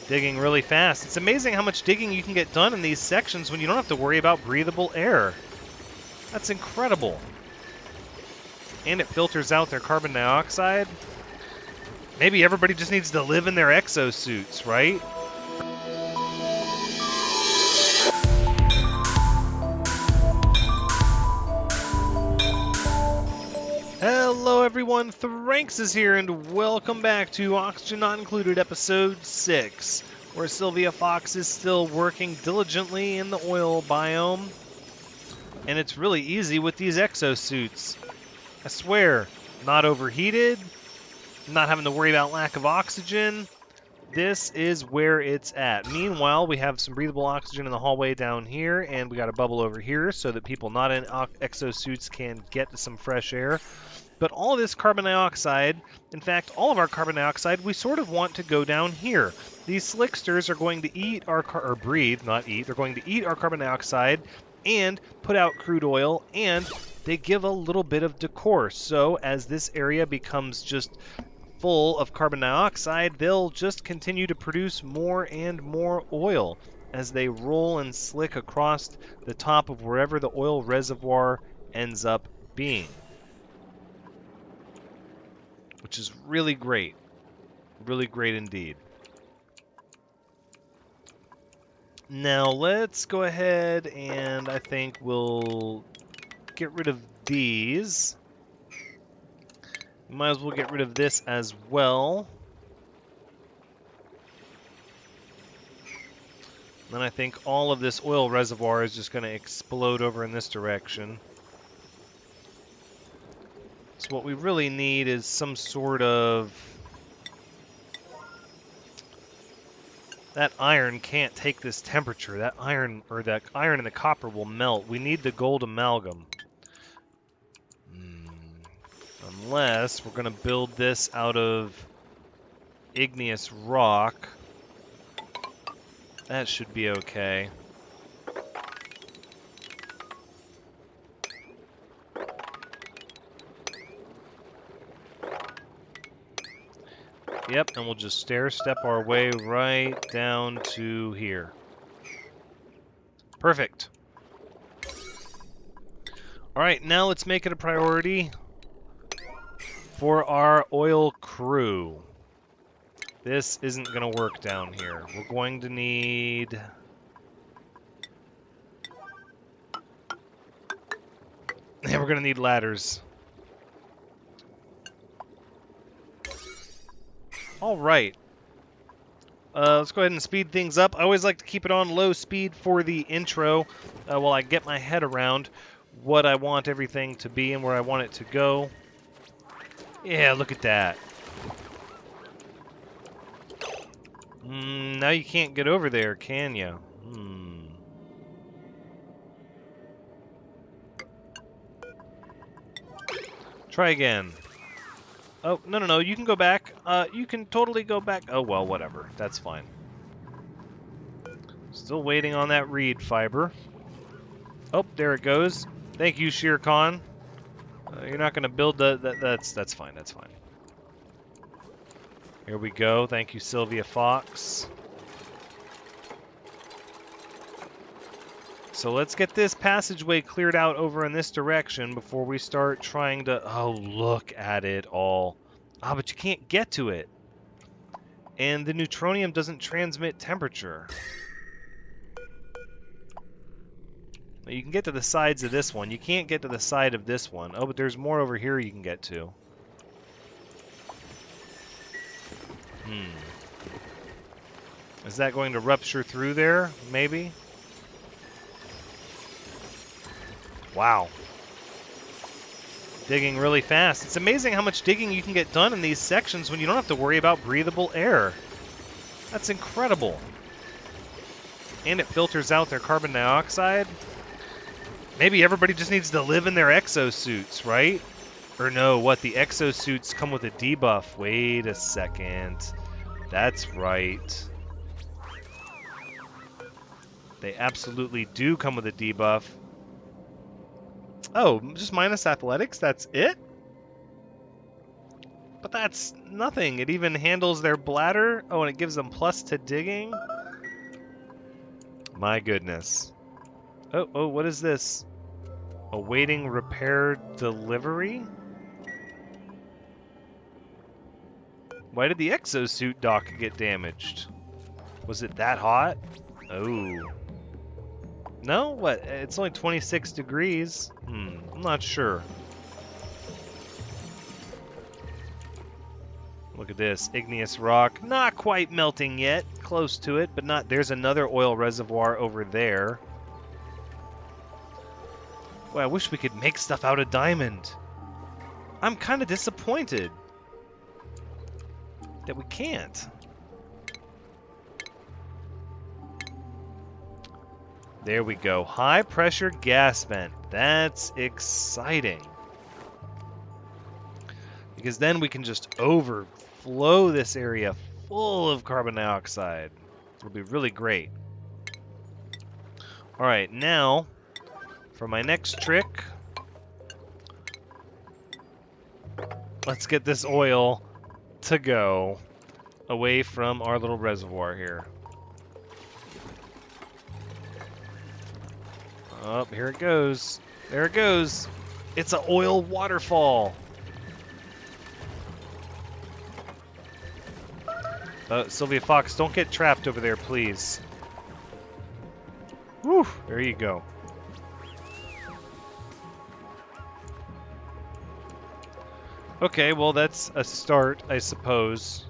Digging really fast. It's amazing how much digging you can get done in these sections when you don't have to worry about breathable air. That's incredible. And it filters out their carbon dioxide. Maybe everybody just needs to live in their exosuits, right? Hello everyone, Thranxes here, and welcome back to Oxygen Not Included Episode 6, where Sylvia Fox is still working diligently in the oil biome. And it's really easy with these exosuits. I swear, not overheated, not having to worry about lack of oxygen. This is where it's at. Meanwhile, we have some breathable oxygen in the hallway down here, and we got a bubble over here so that people not in exosuits can get some fresh air. But all of this carbon dioxide, in fact, all of our carbon dioxide, we sort of want to go down here. These slicksters are going to eat our, or breathe, not eat, they're going to eat our carbon dioxide and put out crude oil, and they give a little bit of decor. So as this area becomes just full of carbon dioxide, they'll just continue to produce more and more oil as they roll and slick across the top of wherever the oil reservoir ends up being. Which is really great. Really great indeed. Now let's go ahead and I think we'll get rid of these. Might as well get rid of this as well. Then I think all of this oil reservoir is just going to explode over in this direction. So what we really need is some sort of... That iron can't take this temperature. That iron, or that iron and the copper will melt. We need the gold amalgam. Unless we're going to build this out of igneous rock. That should be okay. Yep, and we'll just stair-step our way right down to here. Perfect. Alright, now let's make it a priority for our oil crew. This isn't going to work down here. We're going to need... Yeah, we're going to need ladders. Alright. Let's go ahead and speed things up. I always like to keep it on low speed for the intro while I get my head around what I want everything to be and where I want it to go. Yeah, look at that. Now you can't get over there, can you? Try again. Oh, no, you can go back. You can totally go back. Oh, well, whatever. That's fine. Still waiting on that reed fiber. Oh, there it goes. Thank you, Shere Khan. You're not going to build that's fine, that's fine. Here we go. Thank you, Sylvia Fox. So let's get this passageway cleared out over in this direction before we start trying to... Oh, look at it all. Ah, but you can't get to it. And the neutronium doesn't transmit temperature. You can get to the sides of this one. You can't get to the side of this one. Oh, but there's more over here you can get to. Is that going to rupture through there? Maybe? Wow. Digging really fast. It's amazing how much digging you can get done in these sections when you don't have to worry about breathable air. That's incredible. And it filters out their carbon dioxide. Maybe everybody just needs to live in their exosuits, right? Or no, what? The exosuits come with a debuff. Wait a second. That's right. They absolutely do come with a debuff. Oh, just minus athletics? That's it? But that's nothing. It even handles their bladder. Oh, and it gives them plus to digging. My goodness. Oh, what is this? Awaiting repair delivery? Why did the exosuit dock get damaged? Was it that hot? Oh. No? What? It's only 26 degrees. I'm not sure. Look at this. Igneous rock. Not quite melting yet. Close to it, but not. There's another oil reservoir over there. Boy, I wish we could make stuff out of diamond. I'm kind of disappointed that we can't. There we go. High pressure gas vent. That's exciting. Because then we can just overflow this area full of carbon dioxide. It'll be really great. Alright, now for my next trick, let's get this oil to go away from our little reservoir here. Oh, here it goes. There it goes. It's an oil waterfall. Sylvia Fox, don't get trapped over there, please. Whew, there you go. Okay, well, that's a start, I suppose.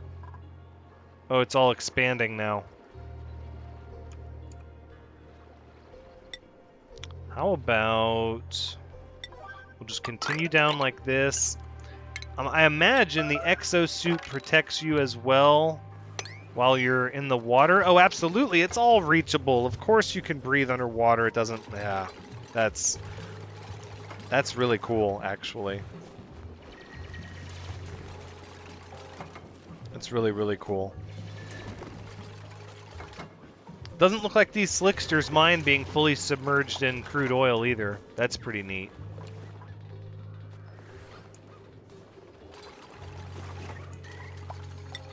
Oh, it's all expanding now. How about we'll just continue down like this. I imagine the exosuit protects you as well while you're in the water. Oh, absolutely. It's all reachable. Of course you can breathe underwater. It doesn't... Yeah, that's really cool, actually. That's really, really cool. Doesn't look like these slicksters mind being fully submerged in crude oil either. That's pretty neat.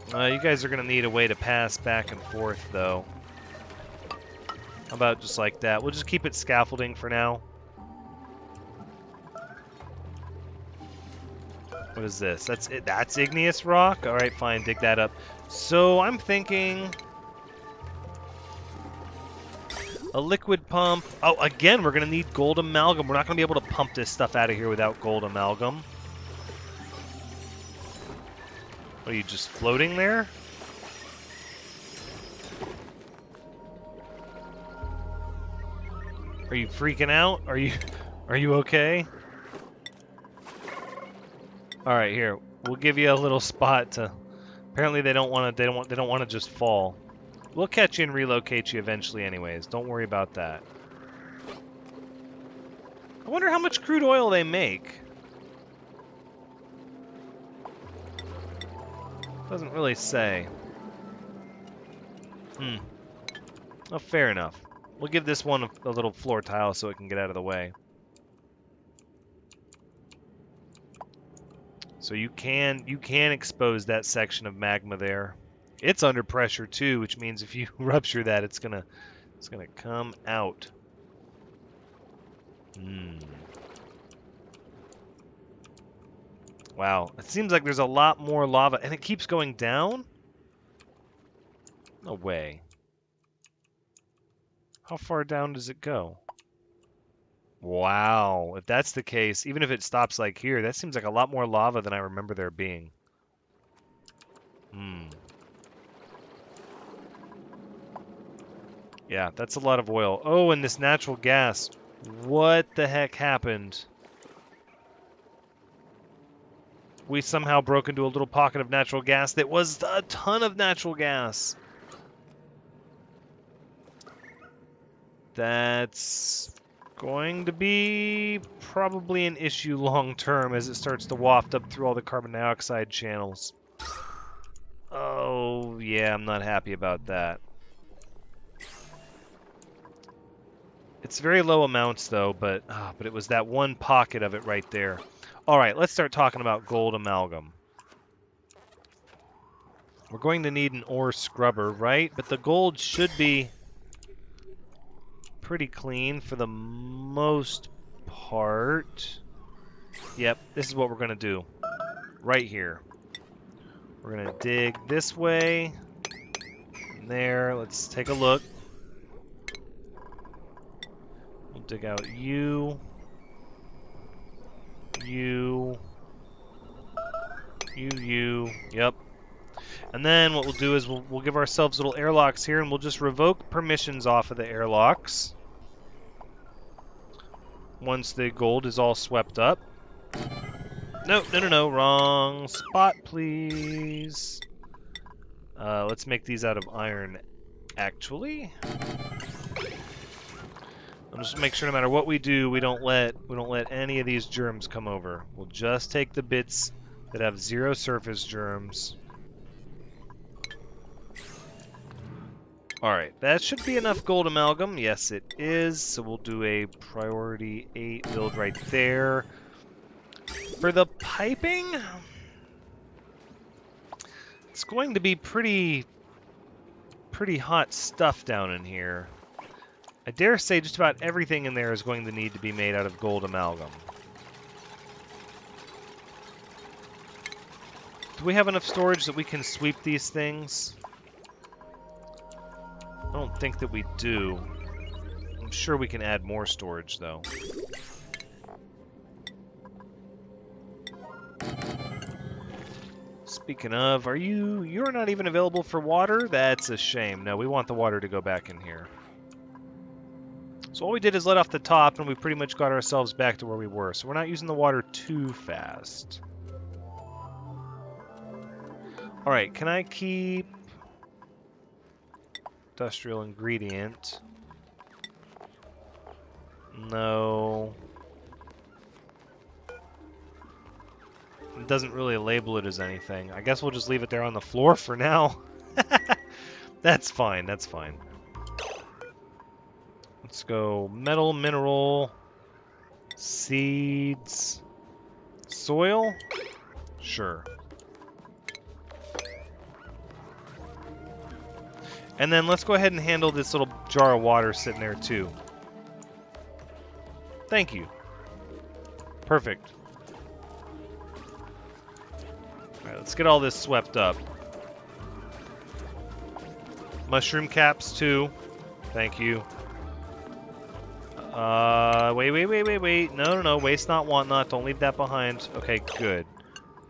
You guys are going to need a way to pass back and forth, though. How about just like that? We'll just keep it scaffolding for now. What is this? That's it. That's igneous rock? Alright, fine. Dig that up. So, I'm thinking... a liquid pump. Oh, again, we're going to need gold amalgam. We're not going to be able to pump this stuff out of here without gold amalgam. Are you just floating there? Are you freaking out? Are you okay? All right, here. We'll give you a little spot to. Apparently they don't want to just fall. We'll catch you and relocate you eventually anyways. Don't worry about that. I wonder how much crude oil they make. Doesn't really say. Oh, fair enough. We'll give this one a little floor tile so it can get out of the way. So you can expose that section of magma there. It's under pressure too, which means if you rupture that, it's gonna come out. Wow, it seems like there's a lot more lava, and it keeps going down? No way. How far down does it go? Wow, if that's the case, even if it stops like here, that seems like a lot more lava than I remember there being. Yeah, that's a lot of oil. Oh, and this natural gas. What the heck happened? We somehow broke into a little pocket of natural gas that was a ton of natural gas. That's going to be probably an issue long term as it starts to waft up through all the carbon dioxide channels. Oh, yeah, I'm not happy about that. It's very low amounts, though, but it was that one pocket of it right there. All right, let's start talking about gold amalgam. We're going to need an ore scrubber, right? But the gold should be pretty clean for the most part. Yep, this is what we're going to do. Right here. We're going to dig this way. And there. Let's take a look. We'll dig out you. You. Yep. And then what we'll do is we'll give ourselves little airlocks here, and we'll just revoke permissions off of the airlocks once the gold is all swept up. No, wrong spot, please. Let's make these out of iron, actually. I'll just make sure no matter what we do, we don't let any of these germs come over. We'll just take the bits that have 0 surface germs. Alright, that should be enough gold amalgam. Yes, it is. So we'll do a priority 8 build right there. For the piping, it's going to be pretty hot stuff down in here. I dare say just about everything in there is going to need to be made out of gold amalgam. Do we have enough storage that we can sweep these things? I don't think that we do. I'm sure we can add more storage, though. Speaking of, you're not even available for water? That's a shame. No, we want the water to go back in here. So all we did is let off the top, and we pretty much got ourselves back to where we were. So we're not using the water too fast. Alright, can I keep industrial ingredient? No. It doesn't really label it as anything. I guess we'll just leave it there on the floor for now. That's fine, that's fine. Let's go metal, mineral, seeds, soil? Sure. And then let's go ahead and handle this little jar of water sitting there too. Thank you. Perfect. Alright, let's get all this swept up. Mushroom caps too. Thank you. Wait. No. Waste not, want not. Don't leave that behind. Okay, good.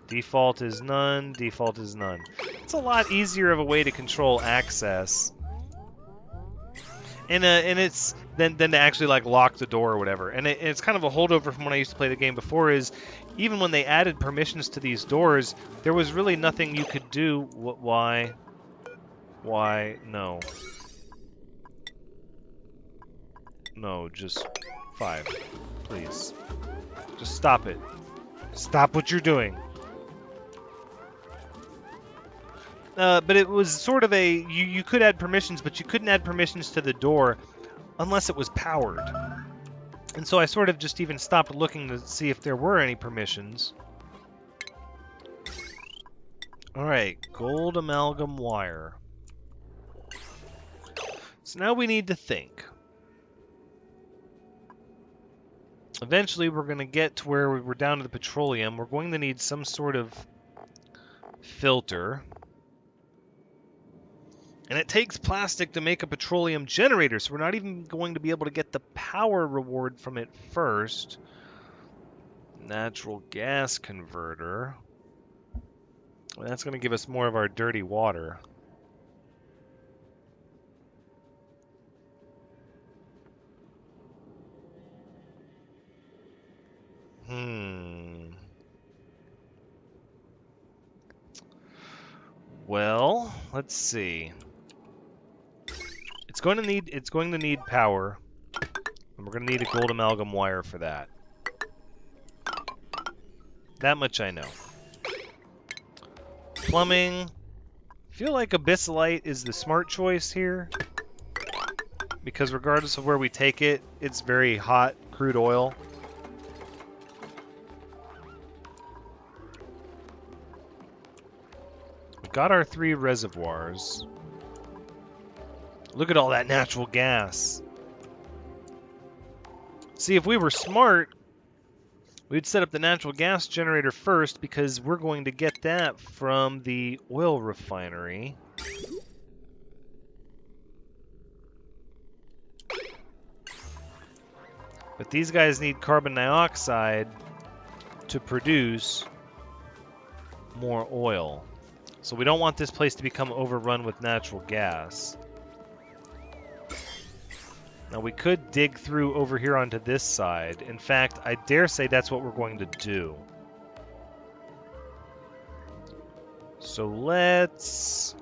Default is none. Default is none. It's a lot easier of a way to control access. And it's than to actually like lock the door or whatever. And it's kind of a holdover from when I used to play the game before. Is even when they added permissions to these doors, there was really nothing you could do. Why? No. No, just 5, please. Just stop it. Stop what you're doing. But it was sort of a... You could add permissions, but you couldn't add permissions to the door unless it was powered. And so I sort of just even stopped looking to see if there were any permissions. Alright, gold amalgam wire. So now we need to think. Eventually we're going to get to where we're down to the petroleum. We're going to need some sort of filter. And it takes plastic to make a petroleum generator, so we're not even going to be able to get the power reward from it first. Natural gas converter. Well, that's going to give us more of our dirty water. Well, let's see. It's going to need power. And we're going to need a gold amalgam wire for that. That much I know. Plumbing. I feel like abyssalite is the smart choice here. Because regardless of where we take it, it's very hot crude oil. got our 3 reservoirs. Look at all that natural gas. See, if we were smart, we'd set up the natural gas generator first because we're going to get that from the oil refinery. But these guys need carbon dioxide to produce more oil. So we don't want this place to become overrun with natural gas. Now we could dig through over here onto this side. In fact, I dare say that's what we're going to do. So let's...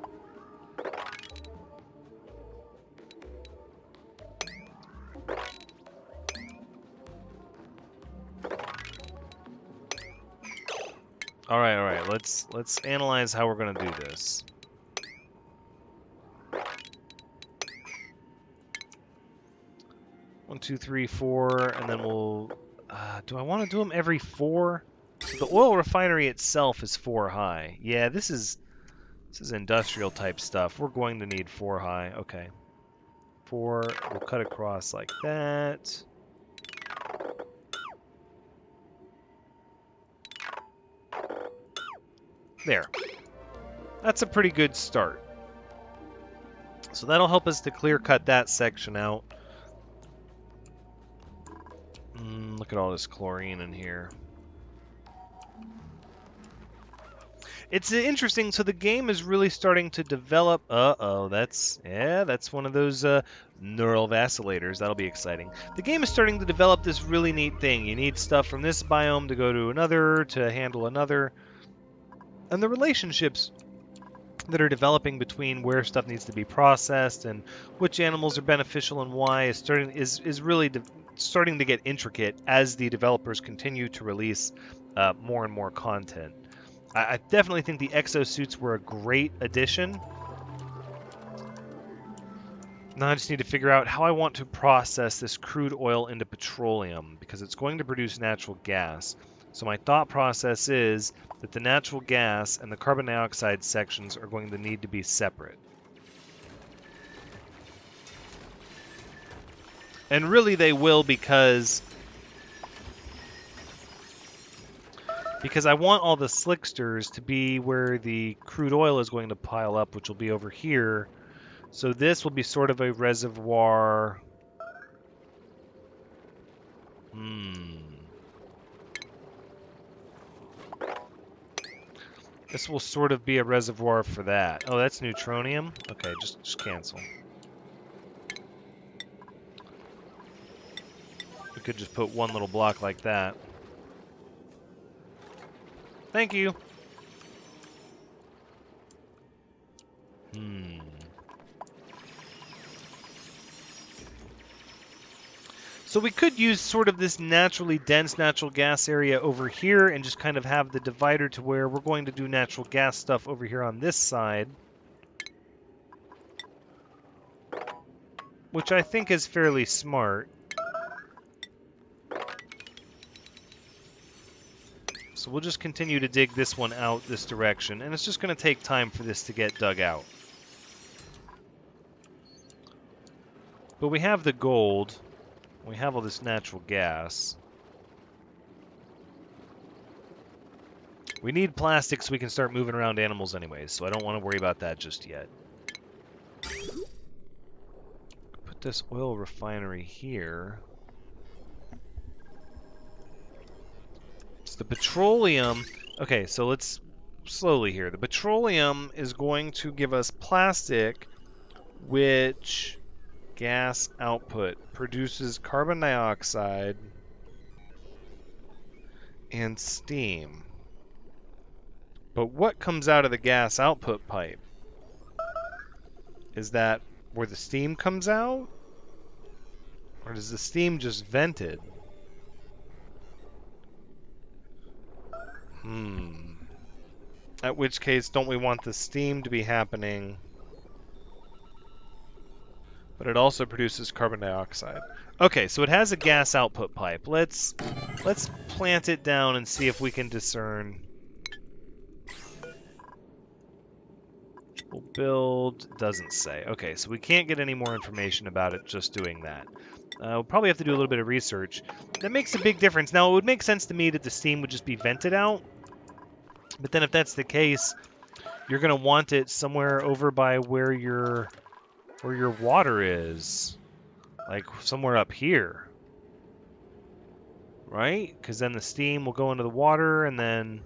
All right. Let's analyze how we're going to do this. One, two, three, four, and then we'll... do I want to do them every 4? So the oil refinery itself is 4 high. Yeah, this is industrial type stuff. We're going to need 4 high. Okay. 4, we'll cut across like that. There. That's a pretty good start. So that'll help us to clear cut that section out. Look at all this chlorine in here. It's interesting. So the game is really starting to develop. That's one of those neural vacillators. That'll be exciting. The game is starting to develop this really neat thing. You need stuff from this biome to go to another to handle another, and the relationships that are developing between where stuff needs to be processed and which animals are beneficial and why is really starting to get intricate as the developers continue to release more and more content. I definitely think the exosuits were a great addition. Now I just need to figure out how I want to process this crude oil into petroleum, because it's going to produce natural gas. So my thought process is that the natural gas and the carbon dioxide sections are going to need to be separate. And really they will, because I want all the slicksters to be where the crude oil is going to pile up, which will be over here. So this will be sort of a reservoir. This will sort of be a reservoir for that. Oh, that's neutronium? Okay, just cancel. We could just put one little block like that. Thank you. So we could use sort of this naturally dense natural gas area over here and just kind of have the divider to where we're going to do natural gas stuff over here on this side. Which I think is fairly smart. So we'll just continue to dig this one out this direction, and it's just going to take time for this to get dug out. But we have the gold. We have all this natural gas. We need plastic so we can start moving around animals anyways, so I don't want to worry about that just yet. Put this oil refinery here. So the petroleum... Okay, so let's slowly here. The petroleum is going to give us plastic, which... gas output produces carbon dioxide and steam. But what comes out of the gas output pipe? Is that where the steam comes out? Or does the steam just vented? At which case, don't we want the steam to be happening? But it also produces carbon dioxide. Okay, so it has a gas output pipe. Let's plant it down and see if we can discern. We'll build, doesn't say. Okay, so we can't get any more information about it just doing that. We'll probably have to do a little bit of research. That makes a big difference. Now, it would make sense to me that the steam would just be vented out. But then if that's the case, you're going to want it somewhere over by where your water is. Like somewhere up here. Right? Because then the steam will go into the water, and then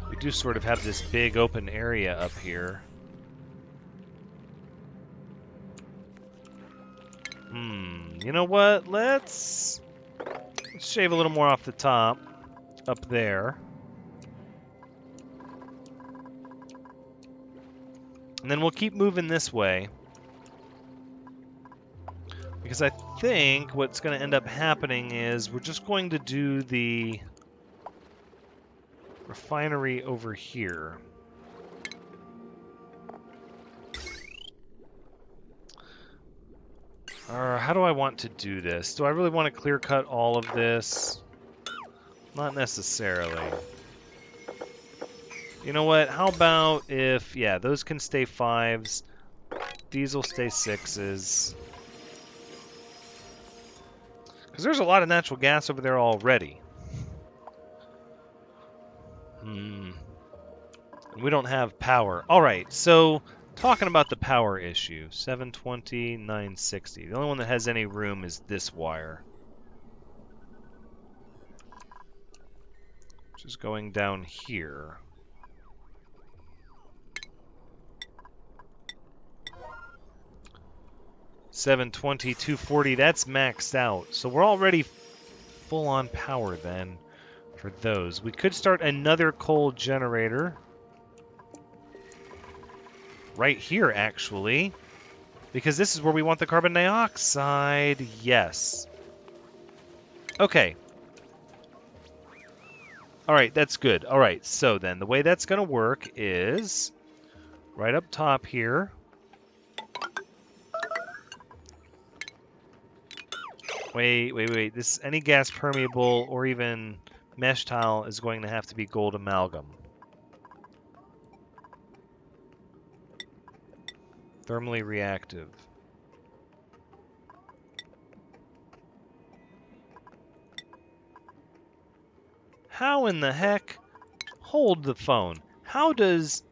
we do sort of have this big open area up here. You know what? Let's shave a little more off the top, up there. And then we'll keep moving this way. Because I think what's going to end up happening is we're just going to do the refinery over here. Or how do I want to do this? Do I really want to clear cut all of this? Not necessarily. You know what? How about if, yeah, those can stay 5s. These will stay 6s. Because there's a lot of natural gas over there already. We don't have power. Alright, so talking about the power issue. 720, 960. The only one that has any room is this wire. Which is going down here. $720, $240, that's maxed out. So we're already full on power then for those. We could start another coal generator. Right here, actually. Because this is where we want the carbon dioxide. Yes. Okay. Alright, that's good. Alright, so then the way that's going to work is right up top here. Wait. This any gas permeable or even mesh tile is going to have to be gold amalgam. Thermally reactive. How in the heck? Hold the phone. How is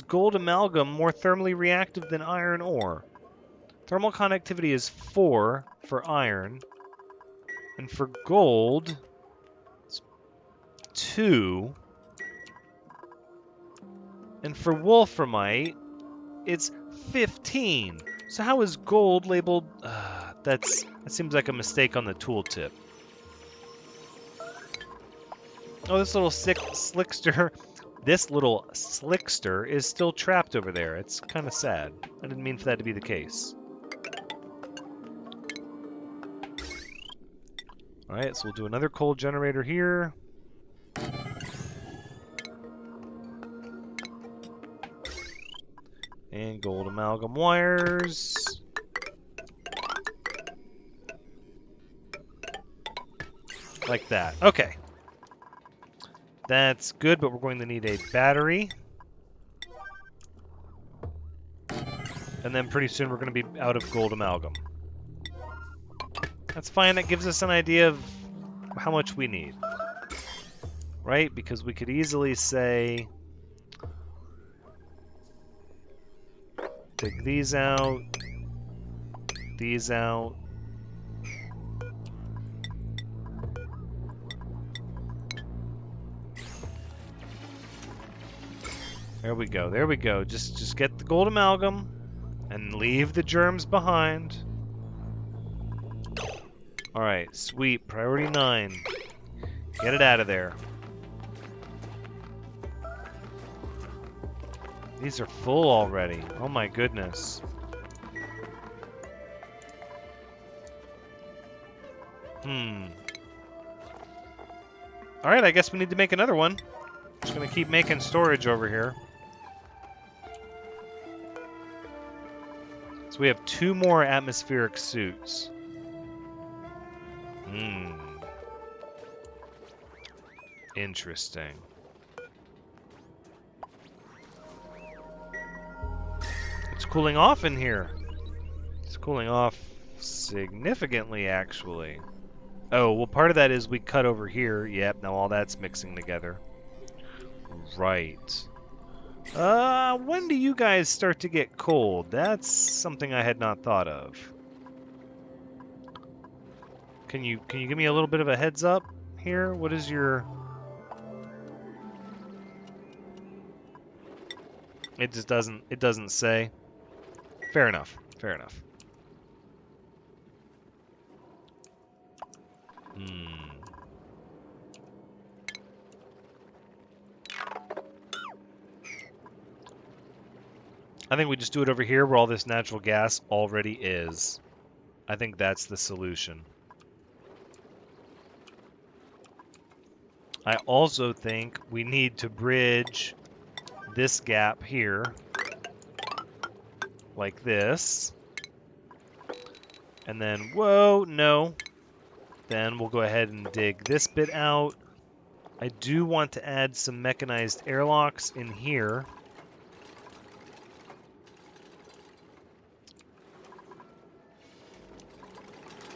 gold amalgam more thermally reactive than iron ore? Thermal conductivity is 4 for iron. And for gold, it's 2. And for wolframite, it's 15. So how is gold labeled? That seems like a mistake on the tooltip. Oh, this little slickster. This little slickster is still trapped over there. It's kind of sad. I didn't mean for that to be the case. Alright, so we'll do another coal generator here. And gold amalgam wires. Like that. Okay. That's good, but we're going to need a battery. And then pretty soon we're going to be out of gold amalgam. That's fine. That gives us an idea of how much we need. Right? Because we could easily say... take these out. These out. There we go. There we go. Just get the gold amalgam and leave the germs behind. Alright, sweet. Priority 9. Get it out of there. These are full already. Oh my goodness. Alright, I guess we need to make another one. Just gonna keep making storage over here. So we have 2 more atmospheric suits. Interesting. cooling off in here. It's cooling off significantly, actually. Oh, well, part of that is we cut over here. Yep, now all that's mixing together. Right. When do you guys start to get cold? That's something I had not thought of. Can you give me a little bit of a heads up here? What is your... It just doesn't say. Fair enough. Fair enough. I think we just do it over here where all this natural gas already is. I think that's the solution. I also think we need to bridge this gap here like this. And then, whoa, no. Then we'll go ahead and dig this bit out. I do want to add some mechanized airlocks in here.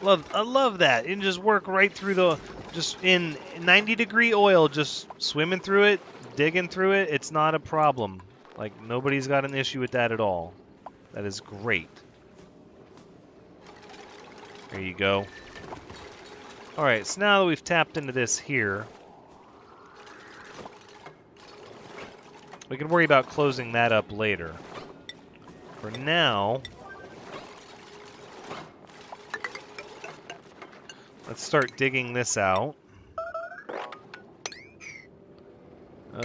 I love that. You can just work right through the, just in 90-degree oil, just swimming through it, digging through it. It's not a problem. Like, nobody's got an issue with that at all. That is great. There you go. All right, so now that we've tapped into this here, we can worry about closing that up later. For now, let's start digging this out.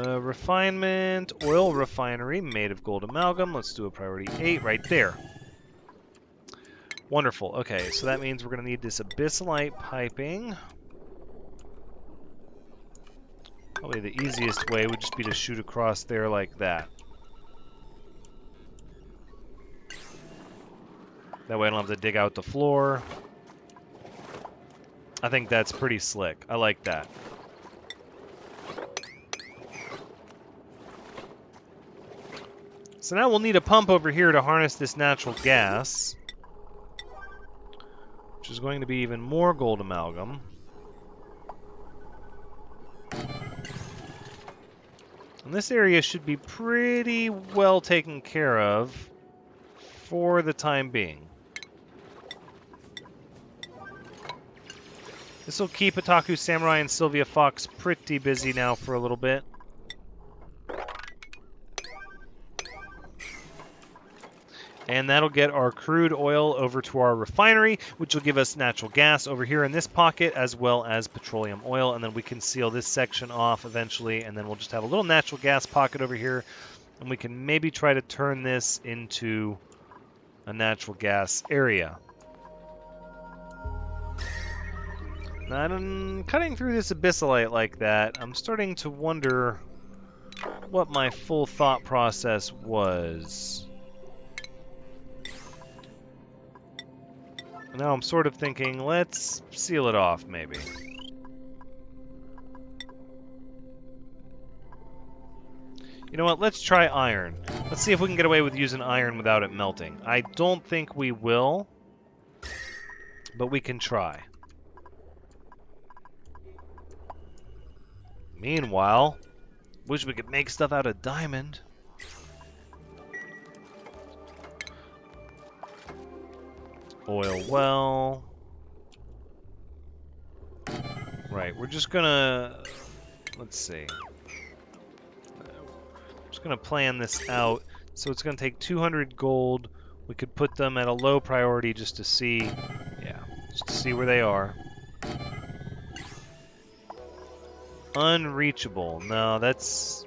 Refinement, oil refinery made of gold amalgam. Let's do a priority 8 right there. Wonderful. Okay, so that means we're going to need this abyssalite piping. Probably the easiest way would just be to shoot across there like that. That way I don't have to dig out the floor. I think that's pretty slick. I like that. So now we'll need a pump over here to harness this natural gas, which is going to be even more gold amalgam. And this area should be pretty well taken care of for the time being. This will keep Otaku Samurai and Sylvia Fox pretty busy now for a little bit. And that'll get our crude oil over to our refinery, which will give us natural gas over here in this pocket, as well as petroleum oil. And then we can seal this section off eventually, and then we'll just have a little natural gas pocket over here. And we can maybe try to turn this into a natural gas area. Now, cutting through this abyssalite like that, I'm starting to wonder what my full thought process was. Now I'm sort of thinking, let's seal it off, maybe. You know what, let's try iron. Let's see if we can get away with using iron without it melting. I don't think we will, but we can try. Meanwhile, wish we could make stuff out of diamond. Oil well. Right, we're just gonna... Let's see. Just gonna plan this out. So it's gonna take 200 gold. We could put them at a low priority just to see... Yeah, just to see where they are. Unreachable. No, that's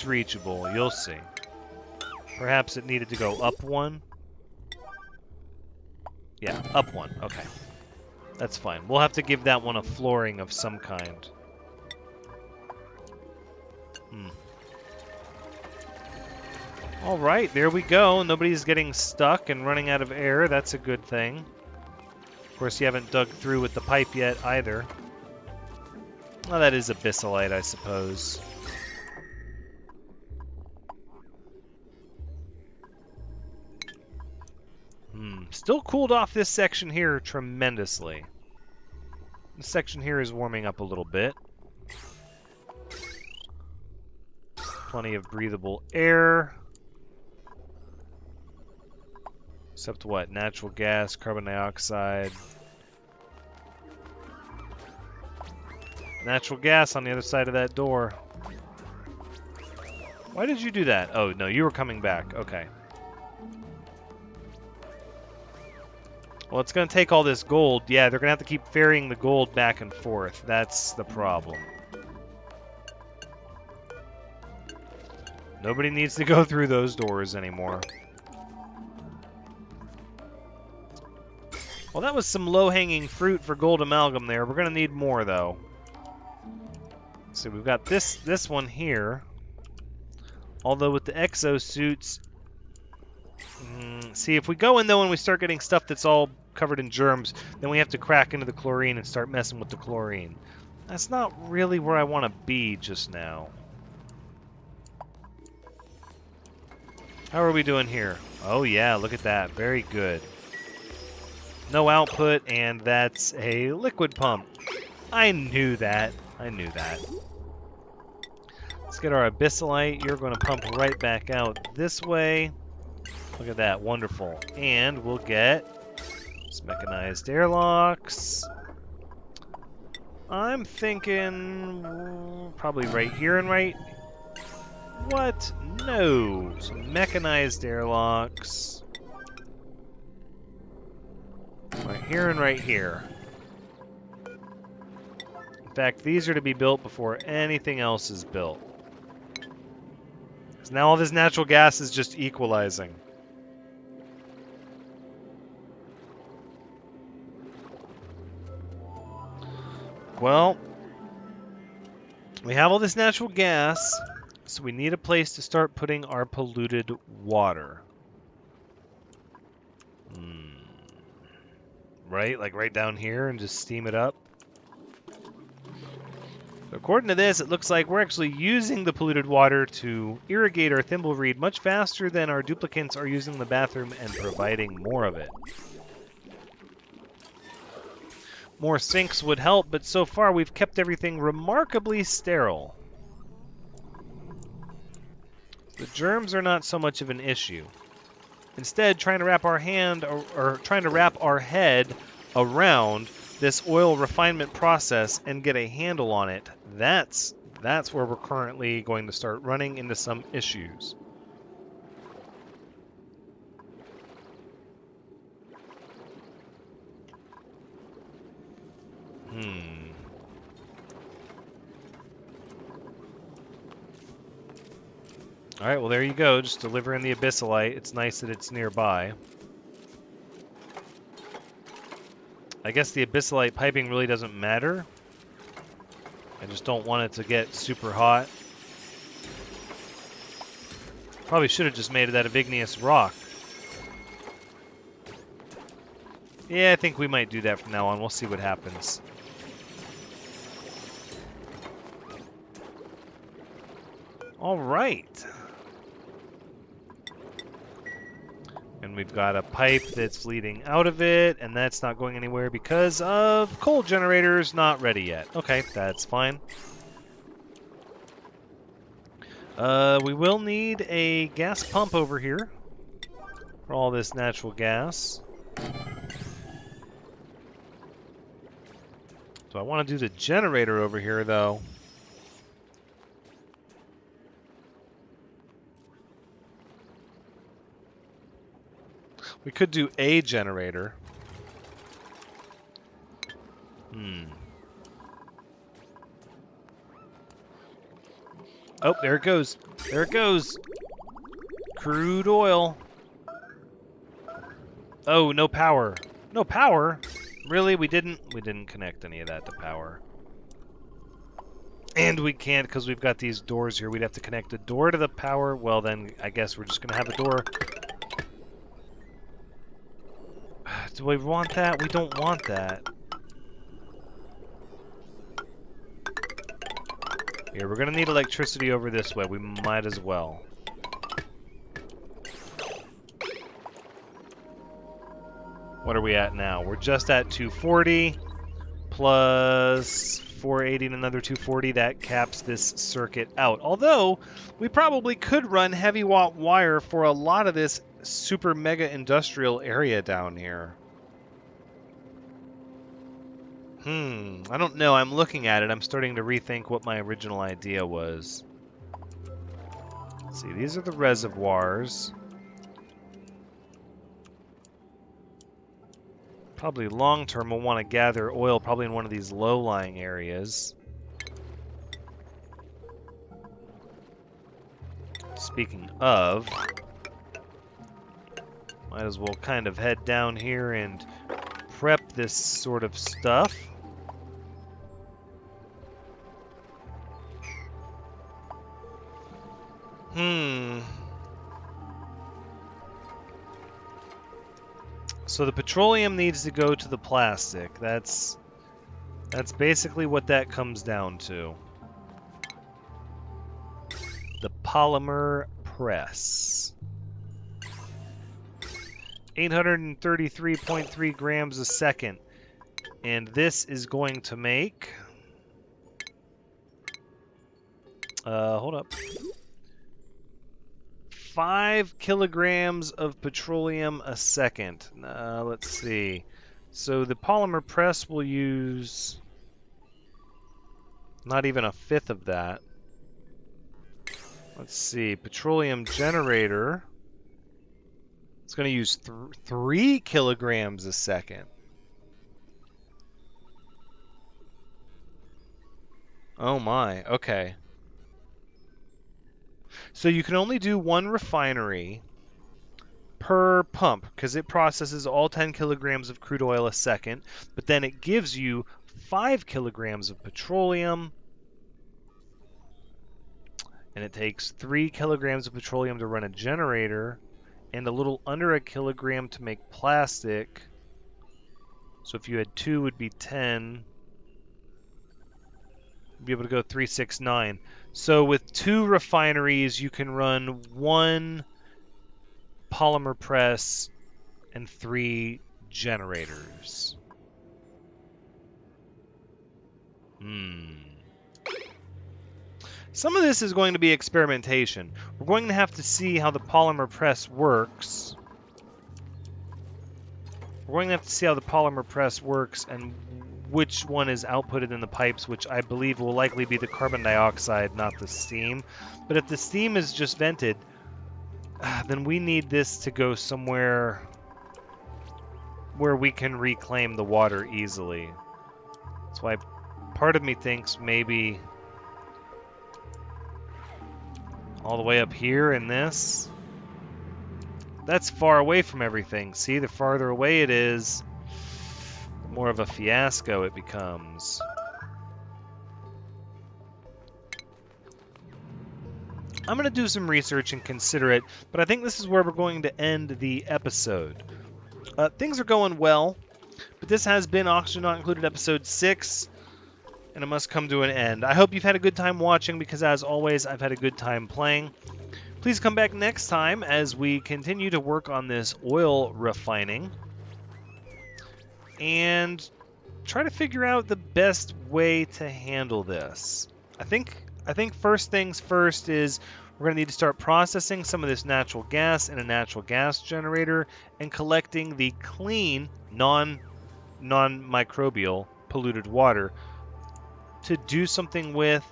reachable. You'll see. Perhaps it needed to go up one. Yeah, up one. Okay. That's fine. We'll have to give that one a flooring of some kind. Alright, there we go. Nobody's getting stuck and running out of air. That's a good thing. Of course, you haven't dug through with the pipe yet either. Well, that is abyssalite, I suppose. Still cooled off this section here tremendously. This section here is warming up a little bit. Plenty of breathable air. Except what? Natural gas, carbon dioxide. Natural gas on the other side of that door. Why did you do that? Oh, no, you were coming back. Okay. Well, it's going to take all this gold. Yeah, they're going to have to keep ferrying the gold back and forth. That's the problem. Nobody needs to go through those doors anymore. Well, that was some low-hanging fruit for gold amalgam there. We're going to need more, though. So we've got this one here. Although with the exosuits... see, if we go in, though, and we start getting stuff that's all covered in germs, then we have to crack into the chlorine and start messing with the chlorine. That's not really where I want to be just now. How are we doing here? Oh, yeah, look at that. Very good. No output, and that's a liquid pump. I knew that. I knew that. Let's get our abyssalite. You're going to pump right back out this way. Look at that. Wonderful. And we'll get some mechanized airlocks. I'm thinking probably right here and right... What? No. Some mechanized airlocks. Right here and right here. In fact, these are to be built before anything else is built. So now all this natural gas is just equalizing. Well, we have all this natural gas, so we need a place to start putting our polluted water. Right? Like right down here and just steam it up. According to this, it looks like we're actually using the polluted water to irrigate our thimbleweed much faster than our duplicants are using the bathroom and providing more of it. More sinks would help, but so far we've kept everything remarkably sterile. The germs are not so much of an issue. Instead, trying to wrap our head around this oil refinement process and get a handle on it, that's where we're currently going to start running into some issues. Alright, well there you go, just delivering the abyssalite. It's nice that it's nearby. I guess the abyssalite piping really doesn't matter. I just don't want it to get super hot. Probably should have just made it that of igneous rock. Yeah, I think we might do that from now on. We'll see what happens. Alright. And we've got a pipe that's leading out of it, and that's not going anywhere because of coal generators not ready yet. Okay, that's fine. We will need a gas pump over here for all this natural gas. So I want to do the generator over here, though. We could do a generator. Oh, there it goes. There it goes. Crude oil. Oh, no power. No power? Really? We didn't connect any of that to power. And we can't because we've got these doors here. We'd have to connect a door to the power. Well, then I guess we're just going to have a door. Do we want that? We don't want that. Here, we're going to need electricity over this way. We might as well. What are we at now? We're just at 240 plus 480 and another 240. That caps this circuit out. Although, we probably could run heavy watt wire for a lot of this super mega industrial area down here. I don't know. I'm looking at it. I'm starting to rethink what my original idea was. Let's see, these are the reservoirs. Probably long term we'll want to gather oil probably in one of these low-lying areas. Speaking of, might as well kind of head down here and prep this sort of stuff. So the petroleum needs to go to the plastic. That's basically what that comes down to. The polymer press. 833.3 grams a second. And this is going to make... hold up. 5 kilograms of petroleum a second. Let's see. So the polymer press will use not even a fifth of that. Let's see. Petroleum generator. It's going to use 3 kilograms a second. Oh my. Okay. So you can only do one refinery per pump because it processes all 10 kilograms of crude oil a second, but then it gives you 5 kilograms of petroleum, and it takes 3 kilograms of petroleum to run a generator and a little under a kilogram to make plastic. So if you had 2, it would be 10. You'd be able to go 369. So with 2 refineries, you can run 1 polymer press and 3 generators. Some of this is going to be experimentation. We're going to have to see how the polymer press works. We're going to have to see how the polymer press works and which one is outputted in the pipes, which I believe will likely be the carbon dioxide, not the steam. But if the steam is just vented, then we need this to go somewhere where we can reclaim the water easily. That's why part of me thinks maybe all the way up here in this. That's far away from everything. See, the farther away it is, the more of a fiasco it becomes. I'm going to do some research and consider it, but I think this is where we're going to end the episode. Things are going well, but this has been Oxygen Not Included episode 6, and it must come to an end. I hope you've had a good time watching, because as always, I've had a good time playing. Please come back next time as we continue to work on this oil refining and try to figure out the best way to handle this. I think first things first is we're going to need to start processing some of this natural gas in a natural gas generator and collecting the clean, non-microbial polluted water to do something with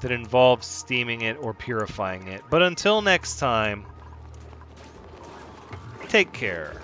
that involves steaming it or purifying it. But until next time, take care.